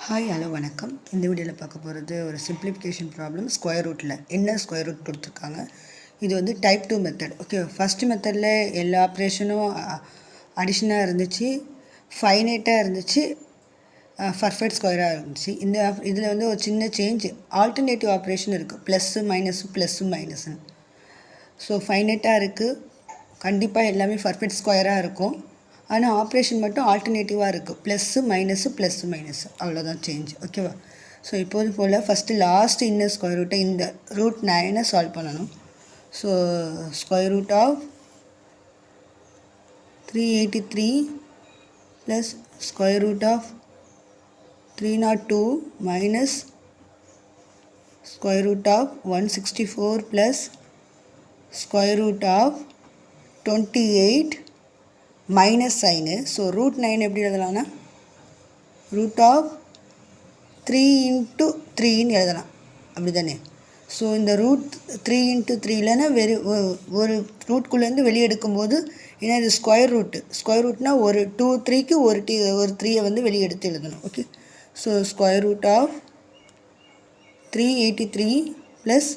Hi hello வணக்கம். இந்த வீடியோவில் பார்க்க போகிறது ஒரு சிம்பிளிஃபிகேஷன் ப்ராப்ளம் ஸ்கொயர் ரூட்டில் என்ன ஸ்கொயர் ரூட் கொடுத்துருக்காங்க. இது வந்து டைப் 2 மெத்தட். ஓகே, ஃபஸ்ட்டு மெத்தடில் எல்லா ஆப்ரேஷனும் அடிஷனாக இருந்துச்சு, ஃபைனைட்டாக இருந்துச்சு, பர்ஃபெக்ட் ஸ்கொயராக இருந்துச்சு. இதில் வந்து ஒரு சின்ன சேஞ்ச், ஆல்டர்னேட்டிவ் ஆப்ரேஷன் இருக்குது, ப்ளஸ்ஸு மைனஸ்ஸு. ஸோ ஃபைனைட்டாக இருக்குது, கண்டிப்பாக எல்லாமே பர்ஃபெக்ட் ஸ்கொயராக இருக்கும். ஆனால் ஆப்ரேஷன் மட்டும் ஆல்டர்னேட்டிவாக இருக்குது, ப்ளஸ்ஸு மைனஸ்ஸு அவ்வளோதான் சேஞ்ச். ஓகேவா? ஸோ இப்போது போல் ஃபஸ்ட்டு லாஸ்ட் இன்னர் ஸ்கொயர் ரூட்டை இந்த ரூட் 9 சால்வ் பண்ணணும். So square root of 383 plus square root of 302 minus square root of 164 plus square root of 28 minus sign. So root 9 எப்படி எழுதலாம்னா ரூட் ஆஃப் 3 × 3ன்னு எழுதலாம், அப்படி தானே? ஸோ இந்த ரூட் 3 × 3லன்னா ஒரு ரூட்குள்ளேருந்து வெளியே எடுக்கும்போது, ஏன்னா இது ஸ்கொயர் ரூட்னால் ஒரு 2 3க்கு ஒரு 3யை வந்து வெளியே எடுத்து எழுதணும். Okay, so square root of 383 plus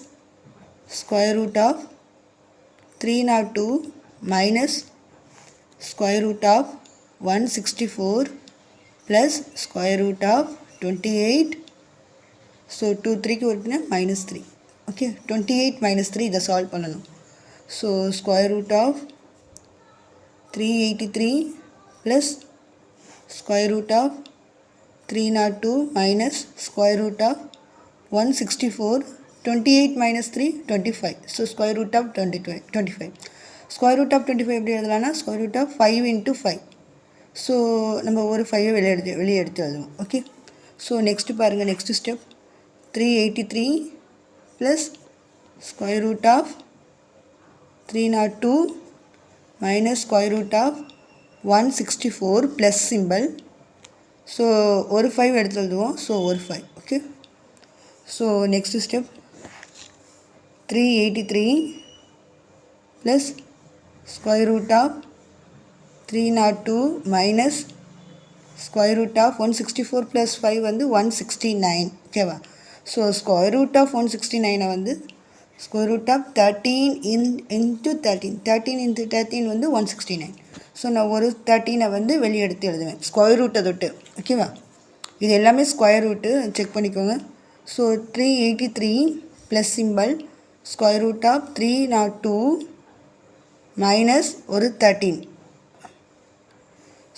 square root of 302 minus square root of 164 plus square root of 28. So 2 3க்கு வருதுன்னா -3. ஓகே, 28 -3 இதை சால்வ் பண்ணணும். So square root of 383 plus square root of 302 minus square root of 164. 28 -3 25. So square root of 25. Square root of 25 எப்படி எழுதலாம்னா square root of 5 × 5. So நம்ம ஒரு 5 வெளியே எடுத்து எழுதுவோம். ஓகே, ஸோ நெக்ஸ்ட்டு பாருங்கள், next step 383 plus square root of 302 minus square root of 164 plus simple. So ஒரு 5 எடுத்து எழுதுவோம். ஸோ ஒரு 5. Okay, so next step 383 plus square root of 302 minus square root of 164 plus 5 வந்து 169. ஓகேவா? ஸோ ஸ்கொயர் ரூட் ஆஃப் 169 வந்து square root of 13 into 13 வந்து 169. So நான் ஒரு 13 வந்து வெளியே எடுத்து எழுதுவேன் ஸ்கொயர் ரூட்டை தொட்டு. ஓகேவா? இது எல்லாமே ஸ்கொயர் ரூட்டு, செக் பண்ணிக்கோங்க. So 383 plus simple square root of 302 minus ஒரு 13.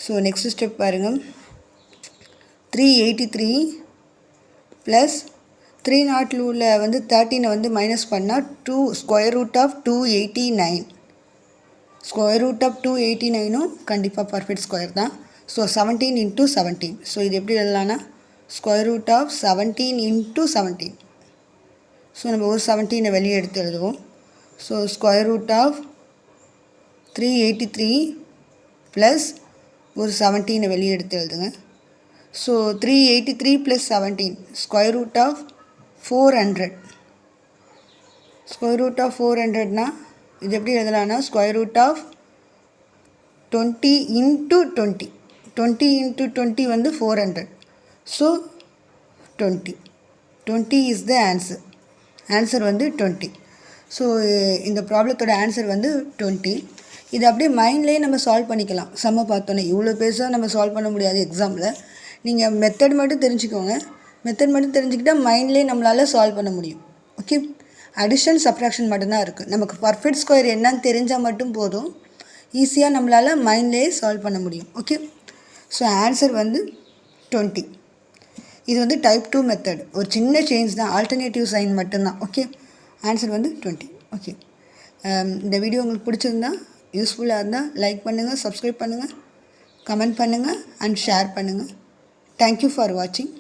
ஸோ நெக்ஸ்ட் ஸ்டெப் பாருங்கள், 383 ப்ளஸ் 302 வந்து 13 வந்து மைனஸ் பண்ணால் square root of 289. Square root of 289ம் கண்டிப்பாக பர்ஃபெக்ட் ஸ்கொயர் தான். ஸோ 17 × 17. ஸோ இது எப்படி எழுதலாம்னா ஸ்கொயர் ரூட் ஆஃப் 17 × 17. ஸோ நம்ம ஒரு 17 வெளியே எடுத்து எழுதுவோம். So square root of 383 plus ஒரு 17 வெளியே எடுத்து எழுதுங்க. So 383 plus 17 square root of 400. Square root of 400னா இது எப்படி எழுதலாம்னா ஸ்கொயர் ரூட் ஆஃப் 20 × 20. 20 × 20 வந்து 400. ஸோ 20 இஸ் த ஆன்சர் வந்து 20. ஸோ இந்த ப்ராப்ளத்தோட ஆன்சர் வந்து 20. இது அப்படியே மைண்ட்லேயே நம்ம சால்வ் பண்ணிக்கலாம். சம்ம பார்த்தோன்னே இவ்வளோ பெருசாக நம்ம சால்வ் பண்ண முடியாது எக்ஸாமில். நீங்கள் மெத்தட் மட்டும் தெரிஞ்சுக்கோங்க. மெத்தட் மட்டும் தெரிஞ்சுக்கிட்டால் மைண்ட்லேயே நம்மளால் சால்வ் பண்ண முடியும். ஓகே, அடிஷன் சப்ராக்ஷன் மட்டும்தான் இருக்குது. நமக்கு பர்ஃபெக்ட் ஸ்கொயர் என்னன்னு தெரிஞ்சால் மட்டும் போதும், ஈஸியாக நம்மளால் மைண்ட்லேயே சால்வ் பண்ண முடியும். ஓகே, ஸோ ஆன்சர் வந்து 20. இது வந்து டைப் 2 மெத்தட், ஒரு சின்ன சேஞ்ச் தான், ஆல்டர்னேட்டிவ் சைன் மட்டும்தான். ஓகே, ஆன்சர் வந்து 20. ஓகே, இந்த வீடியோ உங்களுக்கு பிடிச்சிருந்தா, யூஸ்ஃபுல்லாக இருந்தால் லைக் பண்ணுங்கள், சப்ஸ்கிரைப் பண்ணுங்கள், கமெண்ட் பண்ணுங்கள் அண்ட் ஷேர் பண்ணுங்கள். தேங்க்யூ ஃபார் வாட்சிங்.